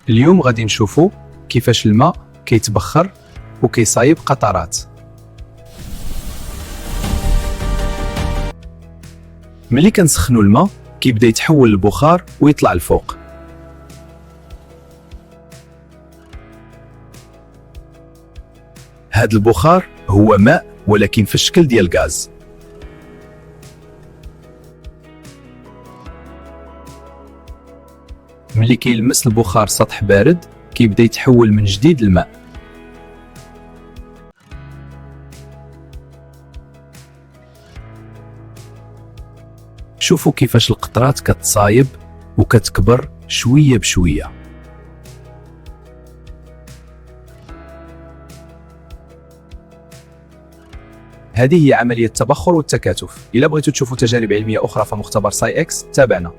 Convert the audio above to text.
اليوم غادي نشوفوا كيفاش الماء كيتبخر وكيصايب قطرات. ملي كنسخنوا الماء كيبدا يتحول للبخار ويطلع الفوق. هذا البخار هو ماء ولكن في الشكل ديال غاز. ملي كيلمس البخار سطح بارد كيبدا يتحول من جديد للماء. شوفوا كيفاش القطرات كتصايب وكتكبر شوية بشوية. هذه هي عملية التبخر والتكاتف. إلا بغيتوا تشوفوا تجارب علمية أخرى فمختبر ساي إكس تابعنا.